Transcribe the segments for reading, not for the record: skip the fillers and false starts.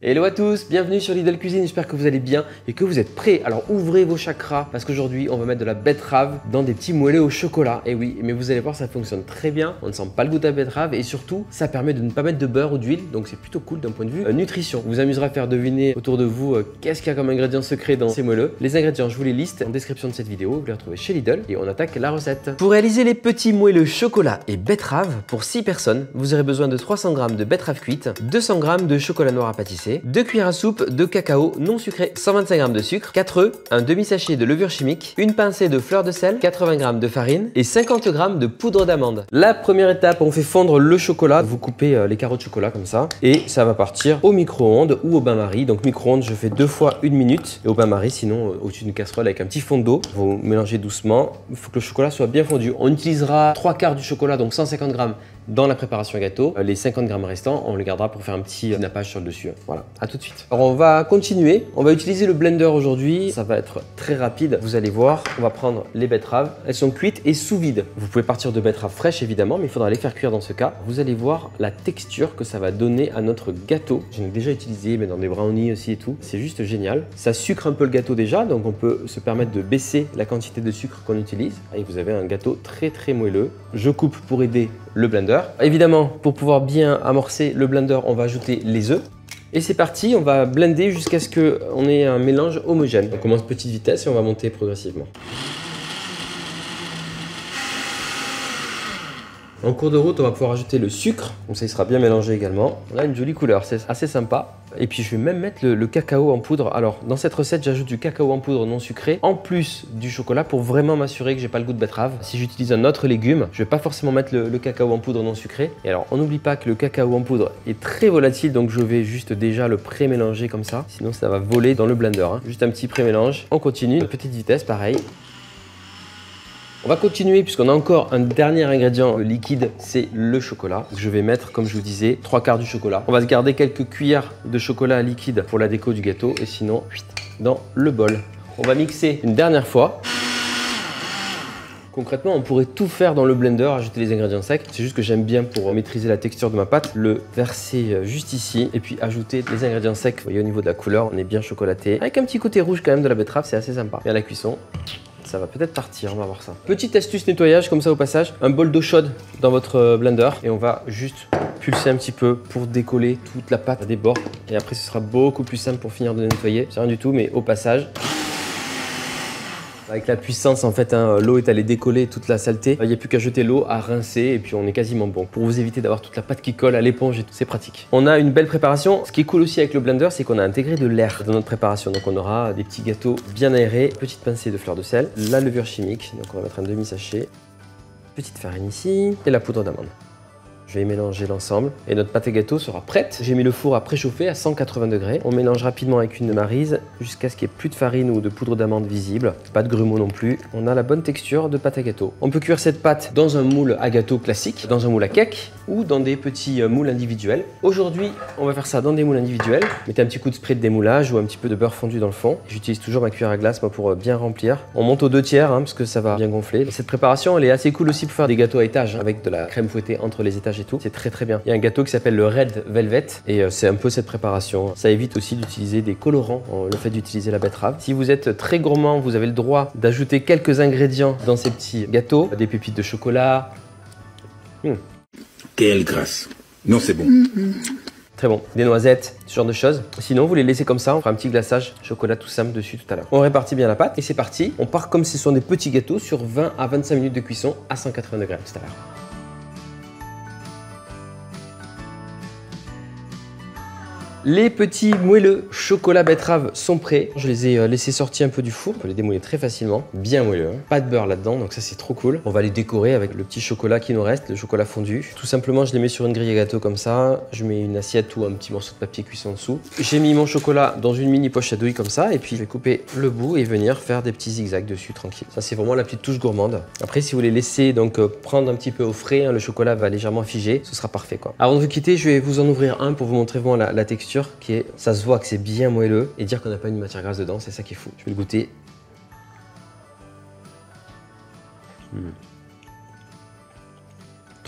Hello à tous, bienvenue sur Lidl Cuisine, j'espère que vous allez bien et que vous êtes prêts. Alors ouvrez vos chakras parce qu'aujourd'hui on va mettre de la betterave dans des petits moelleux au chocolat. Et oui, mais vous allez voir, ça fonctionne très bien, on ne sent pas le goût de la betterave et surtout ça permet de ne pas mettre de beurre ou d'huile, donc c'est plutôt cool d'un point de vue nutrition. Vous amusera à faire deviner autour de vous qu'est-ce qu'il y a comme ingrédient secret dans ces moelleux. Les ingrédients, je vous les liste en description de cette vidéo, vous les retrouvez chez Lidl et on attaque la recette. Pour réaliser les petits moelleux chocolat et betterave, pour 6 personnes, vous aurez besoin de 300 g de betterave cuite, 200 g de chocolat noir à pâtisser, 2 cuillères à soupe de cacao non sucré, 125 g de sucre, 4 œufs, un demi-sachet de levure chimique, une pincée de fleur de sel, 80 g de farine et 50 g de poudre d'amande. La première étape, on fait fondre le chocolat. Vous coupez les carreaux de chocolat comme ça et ça va partir au micro-ondes ou au bain-marie. Donc micro-ondes, je fais 2 fois 1 minute et au bain-marie, sinon au-dessus d'une casserole avec un petit fond d'eau. Vous mélangez doucement. Il faut que le chocolat soit bien fondu. On utilisera 3 quarts du chocolat, donc 150 g dans la préparation gâteau. Les 50 g restants, on les gardera pour faire un petit nappage sur le dessus. Voilà, à tout de suite. Alors on va continuer. On va utiliser le blender aujourd'hui. Ça va être très rapide. Vous allez voir, on va prendre les betteraves. Elles sont cuites et sous vide. Vous pouvez partir de betteraves fraîches évidemment, mais il faudra les faire cuire dans ce cas. Vous allez voir la texture que ça va donner à notre gâteau. J'en ai déjà utilisé, mais dans des brownies aussi et tout. C'est juste génial. Ça sucre un peu le gâteau déjà, donc on peut se permettre de baisser la quantité de sucre qu'on utilise. Et vous avez un gâteau très moelleux. Je coupe pour aider le blender. Évidemment, pour pouvoir bien amorcer le blender, on va ajouter les œufs. Et c'est parti, on va blender jusqu'à ce qu'on ait un mélange homogène. On commence petite vitesse et on va monter progressivement. En cours de route, on va pouvoir ajouter le sucre, comme ça il sera bien mélangé également. On a une jolie couleur, c'est assez sympa. Et puis je vais même mettre le cacao en poudre. Alors dans cette recette, j'ajoute du cacao en poudre non sucré, en plus du chocolat pour vraiment m'assurer que j'ai pas le goût de betterave. Si j'utilise un autre légume, je vais pas forcément mettre le cacao en poudre non sucré. Et alors on n'oublie pas que le cacao en poudre est très volatile, donc je vais juste déjà le pré-mélanger comme ça. Sinon ça va voler dans le blender. Juste un petit pré-mélange. On continue, petite vitesse, pareil. On va continuer puisqu'on a encore un dernier ingrédient liquide, c'est le chocolat. Je vais mettre, comme je vous disais, 3 quarts du chocolat. On va se garder quelques cuillères de chocolat liquide pour la déco du gâteau et sinon, dans le bol. On va mixer une dernière fois. Concrètement, on pourrait tout faire dans le blender, ajouter les ingrédients secs. C'est juste que j'aime bien, pour maîtriser la texture de ma pâte, le verser juste ici et puis ajouter les ingrédients secs. Vous voyez, au niveau de la couleur, on est bien chocolaté. Avec un petit côté rouge quand même de la betterave, c'est assez sympa. Et à la cuisson, ça va peut-être partir, on va voir ça. Petite astuce nettoyage comme ça au passage, un bol d'eau chaude dans votre blender et on va juste pulser un petit peu pour décoller toute la pâte des bords. Et après ce sera beaucoup plus simple pour finir de nettoyer. C'est rien du tout, mais au passage, avec la puissance en fait, l'eau est allée décoller toute la saleté. Il n'y a plus qu'à jeter l'eau, à rincer et puis on est quasiment bon. Pour vous éviter d'avoir toute la pâte qui colle à l'éponge et tout, c'est pratique. On a une belle préparation. Ce qui est cool aussi avec le blender, c'est qu'on a intégré de l'air dans notre préparation. Donc on aura des petits gâteaux bien aérés, petite pincée de fleur de sel, la levure chimique, donc on va mettre un demi-sachet, petite farine ici et la poudre d'amande. Je vais mélanger l'ensemble et notre pâte à gâteau sera prête. J'ai mis le four à préchauffer à 180 degrés. On mélange rapidement avec une maryse jusqu'à ce qu'il n'y ait plus de farine ou de poudre d'amande visible. Pas de grumeaux non plus. On a la bonne texture de pâte à gâteau. On peut cuire cette pâte dans un moule à gâteau classique, dans un moule à cake ou dans des petits moules individuels. Aujourd'hui, on va faire ça dans des moules individuels. Mettez un petit coup de spray de démoulage ou un petit peu de beurre fondu dans le fond. J'utilise toujours ma cuillère à glace moi, pour bien remplir. On monte aux 2/3 parce que ça va bien gonfler. Cette préparation, elle est assez cool aussi pour faire des gâteaux à étage avec de la crème fouettée entre les étages. C'est très bien. Il y a un gâteau qui s'appelle le Red Velvet et c'est un peu cette préparation. Ça évite aussi d'utiliser des colorants, le fait d'utiliser la betterave. Si vous êtes très gourmand, vous avez le droit d'ajouter quelques ingrédients dans ces petits gâteaux. Des pépites de chocolat. Quelle grâce. Non, c'est bon. Très bon. Des noisettes, ce genre de choses. Sinon, vous les laissez comme ça. On fera un petit glaçage chocolat tout simple dessus tout à l'heure. On répartit bien la pâte et c'est parti. On part comme ce sont des petits gâteaux sur 20 à 25 minutes de cuisson à 180 degrés tout à l'heure. Les petits moelleux chocolat betterave sont prêts. Je les ai laissés sortir un peu du four. On peut les démouler très facilement. Bien moelleux. Pas de beurre là-dedans, donc ça c'est trop cool. On va les décorer avec le petit chocolat qui nous reste, le chocolat fondu. Tout simplement, je les mets sur une grille à gâteau comme ça. Je mets une assiette ou un petit morceau de papier cuisson en dessous. J'ai mis mon chocolat dans une mini poche à douille comme ça. Et puis je vais couper le bout et venir faire des petits zigzags dessus tranquille. Ça c'est vraiment la petite touche gourmande. Après, si vous les laissez donc prendre un petit peu au frais, le chocolat va légèrement figer. Ce sera parfait quoi. Avant de vous quitter, je vais vous en ouvrir un pour vous montrer vraiment la texture. Qui est, ça se voit que c'est bien moelleux et dire qu'on n'a pas une matière grasse dedans, c'est ça qui est fou. Je vais le goûter.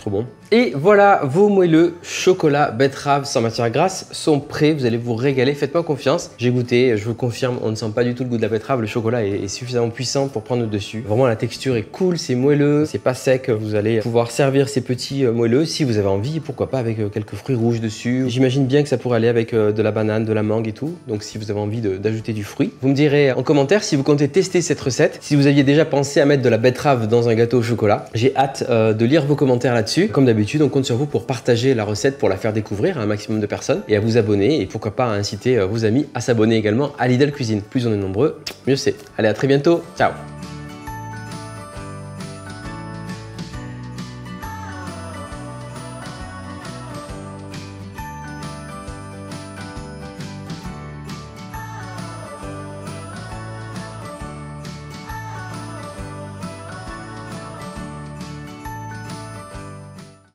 trop bon. Et voilà, vos moelleux chocolat betterave sans matière grasse sont prêts. Vous allez vous régaler, faites-moi confiance. J'ai goûté, je vous confirme, on ne sent pas du tout le goût de la betterave. Le chocolat est suffisamment puissant pour prendre le dessus. Vraiment, la texture est cool, c'est moelleux, c'est pas sec. Vous allez pouvoir servir ces petits moelleux si vous avez envie, pourquoi pas avec quelques fruits rouges dessus. J'imagine bien que ça pourrait aller avec de la banane, de la mangue et tout. Donc si vous avez envie d'ajouter du fruit, vous me direz en commentaire si vous comptez tester cette recette, si vous aviez déjà pensé à mettre de la betterave dans un gâteau au chocolat. J'ai hâte de lire vos commentaires là-dessus. Comme d'habitude, on compte sur vous pour partager la recette, pour la faire découvrir à un maximum de personnes et à vous abonner et pourquoi pas à inciter vos amis à s'abonner également à Lidl Cuisine. Plus on est nombreux, mieux c'est. Allez, à très bientôt. Ciao.